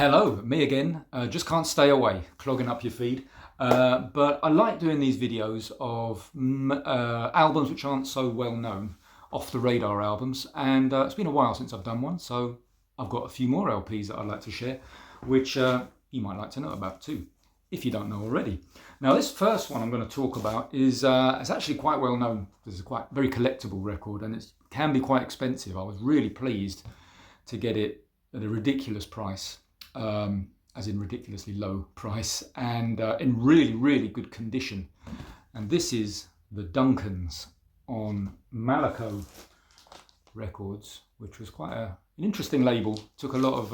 Hello, me again. Just can't stay away, clogging up your feed. But I like doing these videos of albums which aren't so well known, off the radar albums. And it's been a while since I've done one, so I've got a few more LPs that I'd like to share, which you might like to know about too, if you don't know already. Now, this first one I'm going to talk about is it's actually quite well known. It's a quite very collectible record, and it can be quite expensive. I was really pleased to get it at a ridiculous price. As in ridiculously low price, and in really, really good condition. And this is the Duncans on Malaco Records, which was quite an interesting label. Took a lot of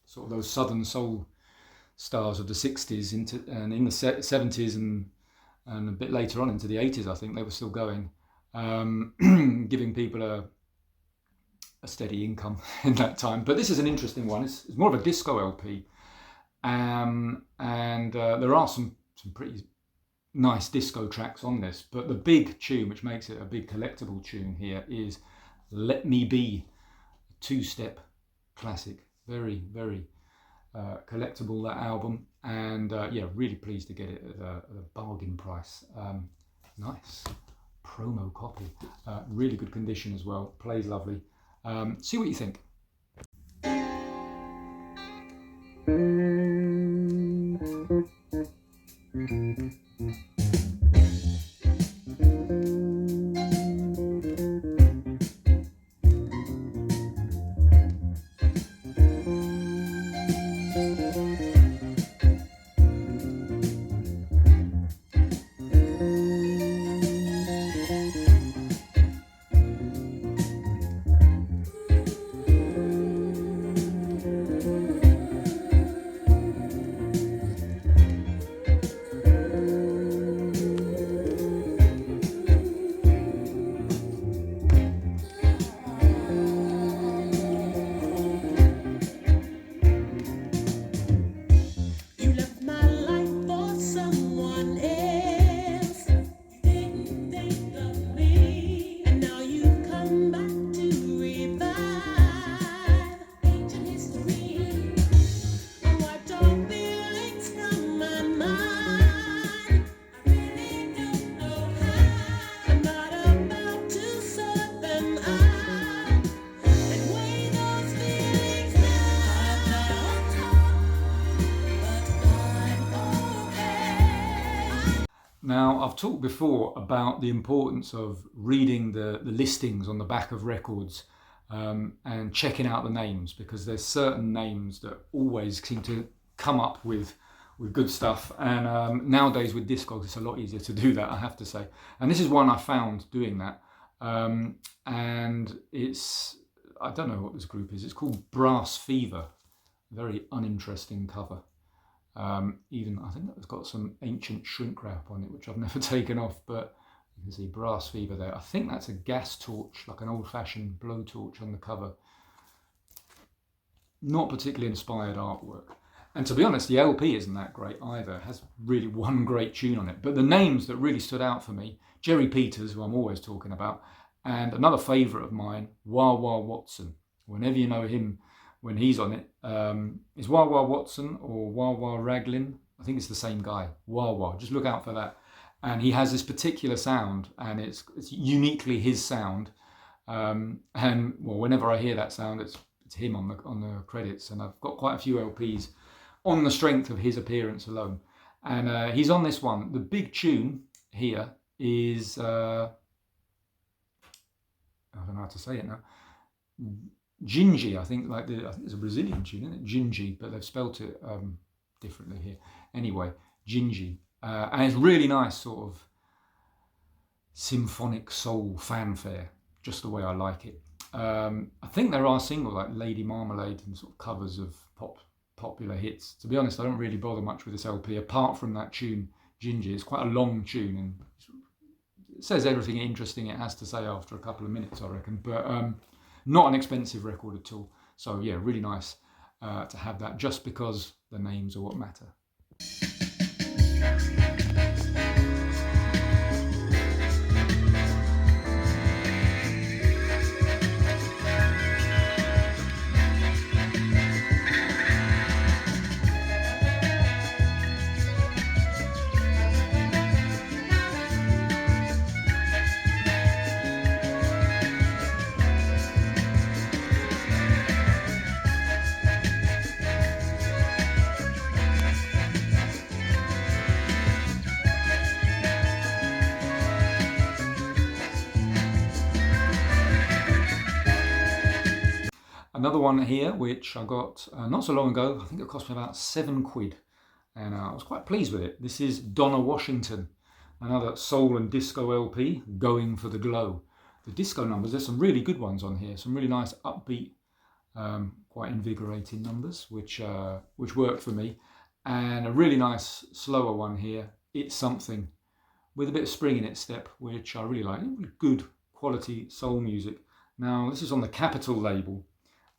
sort of those southern soul stars of the 60s and in the 70s and a bit later on into the 80s, I think they were still going, giving people a steady income in that time. But this is an interesting one. It's more of a disco LP, and there are some pretty nice disco tracks on this, but the big tune which makes it a big collectible tune here is Let Me Be, a two-step classic. Very, very collectible, that album, and yeah, really pleased to get it at a bargain price. Nice promo copy, really good condition as well, plays lovely. See what you think. Now, I've talked before about the importance of reading the listings on the back of records and checking out the names, because there's certain names that always seem to come up with good stuff. And nowadays with Discogs, it's a lot easier to do that, I have to say. And this is one I found doing that. And it's, I don't know what this group is. It's called Brass Fever. Very uninteresting cover. Even I think it's got some ancient shrink wrap on it, which I've never taken off, but you can see Brass Fever there. I think that's a gas torch, like an old-fashioned blowtorch on the cover. Not particularly inspired artwork. And to be honest, the LP isn't that great either. It has really one great tune on it. But the names that really stood out for me, Jerry Peters, who I'm always talking about, and another favourite of mine, Wah Wah Watson. Whenever you know him, when he's on it, is Wah Wah Watson or Wah Wah Raglin. I think it's the same guy, Wah Wah. Just look out for that. And he has this particular sound, and it's uniquely his sound. And well, whenever I hear that sound, it's him on the credits. And I've got quite a few LPs on the strength of his appearance alone. And he's on this one. The big tune here is I don't know how to say it now. Gingy, I think it's a Brazilian tune, isn't it? Gingy, but they've spelt it differently here. Anyway, Gingy. And it's really nice sort of symphonic soul fanfare, just the way I like it. I think there are singles like Lady Marmalade and sort of covers of popular hits. To be honest, I don't really bother much with this LP, apart from that tune, Gingy. It's quite a long tune, and it says everything interesting it has to say after a couple of minutes, I reckon. But not an expensive record at all. So yeah, really nice to have that, just because the names are what matter. Another one here, which I got not so long ago. I think it cost me about £7, and I was quite pleased with it. This is Donna Washington, another soul and disco LP, Going for the Glow. The disco numbers, there's some really good ones on here, some really nice upbeat, quite invigorating numbers, which worked for me, and a really nice slower one here, It's Something, with a bit of spring in its step, which I really like. Good quality soul music. Now, this is on the Capitol label,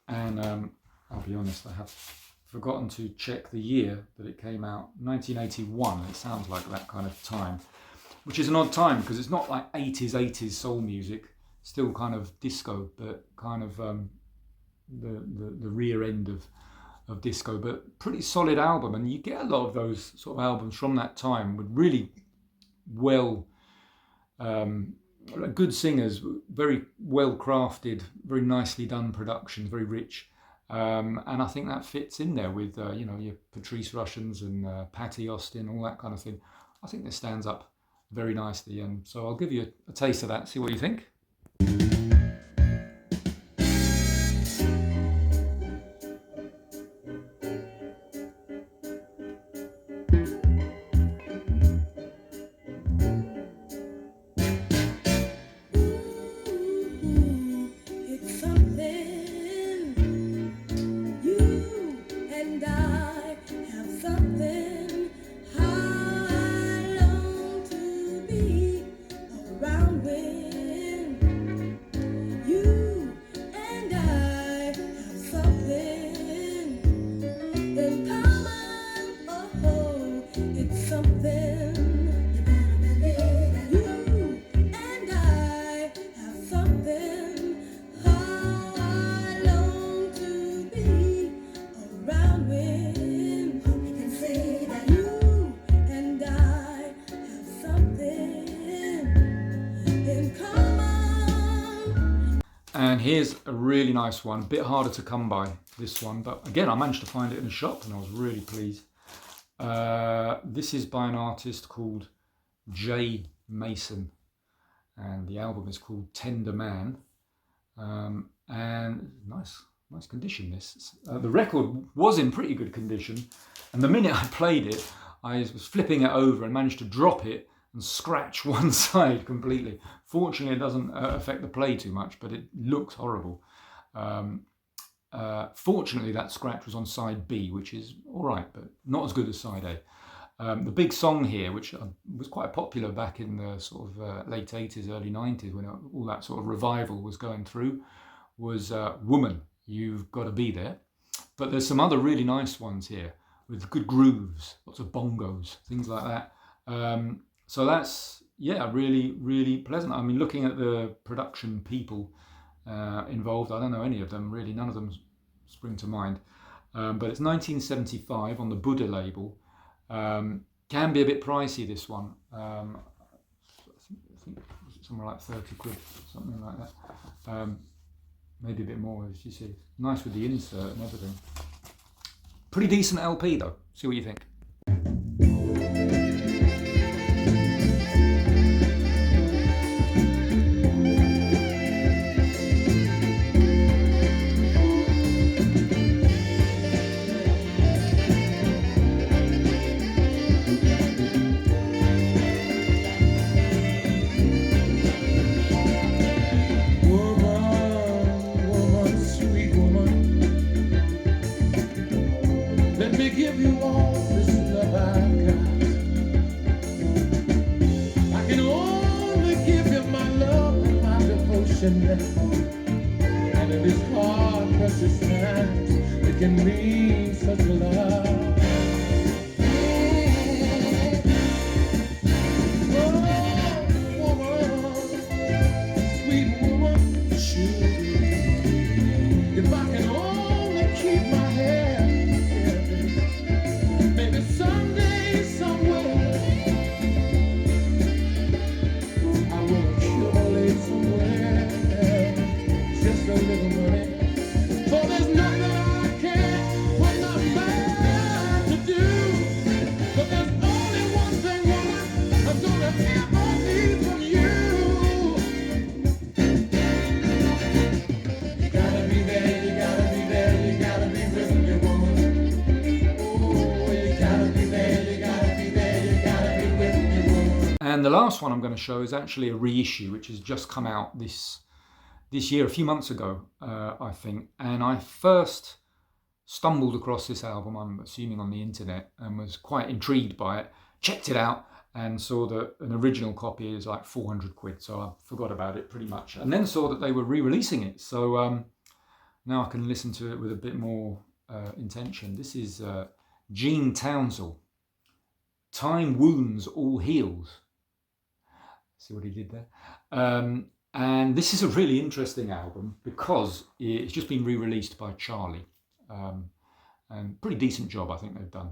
and I'll be honest, I have forgotten to check the year that it came out, 1981. It sounds like that kind of time, which is an odd time because it's not like 80s soul music, still kind of disco, but kind of the rear end of disco, but pretty solid album. And you get a lot of those sort of albums from that time with really well good singers, very well crafted, very nicely done productions, very rich, and I think that fits in there with your Patrice Russians and Patty Austin, all that kind of thing. I think this stands up very nicely, and so I'll give you a taste of that, see what you think. And here's a really nice one, a bit harder to come by, this one, but again, I managed to find it in a shop and I was really pleased. This is by an artist called J. Mason, and the album is called Tender Man, and nice condition this. The record was in pretty good condition, and the minute I played it, I was flipping it over and managed to drop it and scratch one side completely. Fortunately, it doesn't affect the play too much, but it looks horrible. Fortunately, that scratch was on side B, which is all right, but not as good as side A. The big song here, which was quite popular back in the sort of late 80s, early 90s, when all that sort of revival was going through, was Woman, You've Got to Be There. But there's some other really nice ones here with good grooves, lots of bongos, things like that. So that's, yeah, really, really pleasant. I mean, looking at the production people involved, I don't know any of them, really, none of them spring to mind. But it's 1975 on the Buddha label. Can be a bit pricey, this one. I think somewhere like 30 quid, something like that. Maybe a bit more, as you see. Nice with the insert and everything. Pretty decent LP though. See what you think. And in this hard, precious times, it can mean such a lot. Oh, woman, sweet woman, if I can only keep my head, maybe someday, somewhere, I will accumulate somewhere. Just a little money, for there's nothing I can't put my mind And the last one I'm going to show is actually a reissue, which has just come out this year, a few months ago, I think. And I first stumbled across this album, I'm assuming on the internet, and was quite intrigued by it. Checked it out and saw that an original copy is like 400 quid. So I forgot about it pretty much. And then saw that they were re-releasing it. So now I can listen to it with a bit more intention. This is Townsel. Time Wounds All Heals. See what he did there? And this is a really interesting album because it's just been re-released by Charlie. And pretty decent job I think they've done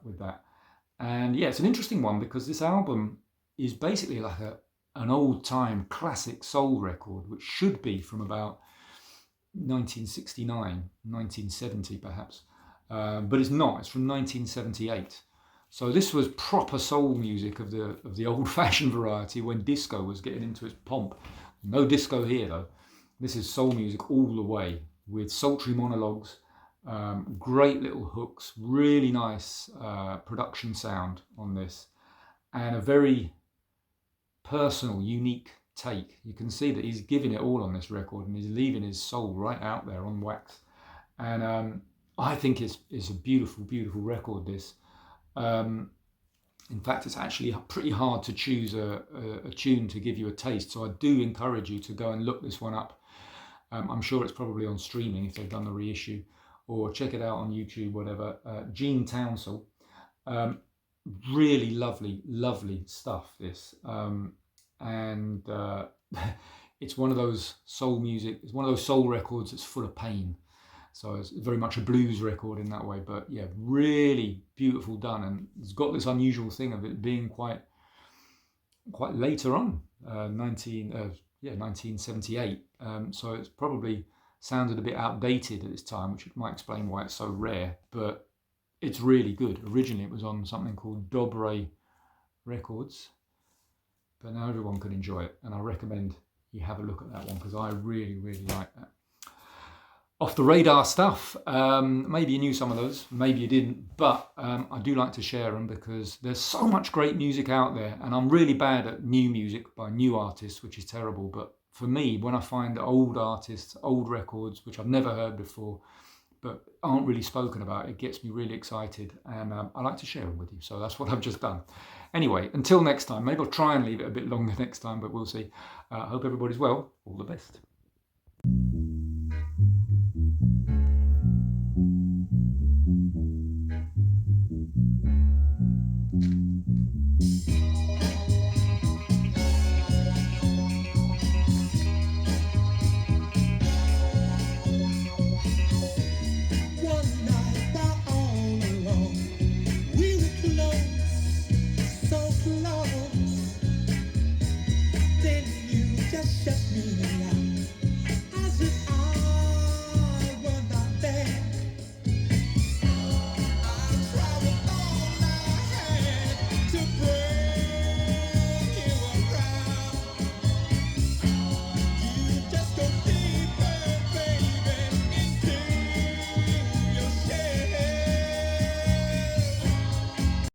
with that. And yeah, it's an interesting one because this album is basically like an old-time classic soul record, which should be from about 1969, 1970 perhaps. But it's not, it's from 1978. So this was proper soul music of the old-fashioned variety when disco was getting into its pomp. No disco here though. This is soul music all the way with sultry monologues, great little hooks, really nice production sound on this, and a very personal, unique take. You can see that he's giving it all on this record and he's leaving his soul right out there on wax. And I think it's a beautiful, beautiful record, this. In fact, it's actually pretty hard to choose a tune to give you a taste, so I do encourage you to go and look this one up. I'm sure it's probably on streaming if they've done the reissue, or check it out on YouTube, whatever. Townsel. Really lovely, lovely stuff, this. And it's one of those soul music, it's one of those soul records that's full of pain. So it's very much a blues record in that way, but yeah, really beautiful done, and it's got this unusual thing of it being quite later on, 1978. So it's probably sounded a bit outdated at this time, which might explain why it's so rare. But it's really good. Originally, it was on something called Dobre Records, but now everyone can enjoy it, and I recommend you have a look at that one because I really, really like that. Off the radar stuff, maybe you knew some of those, maybe you didn't, but I do like to share them because there's so much great music out there, and I'm really bad at new music by new artists, which is terrible. But for me, when I find old artists, old records, which I've never heard before, but aren't really spoken about, it gets me really excited, and I like to share them with you. So that's what I've just done. Anyway, until next time, maybe I'll try and leave it a bit longer next time, but we'll see. Hope everybody's well. All the best.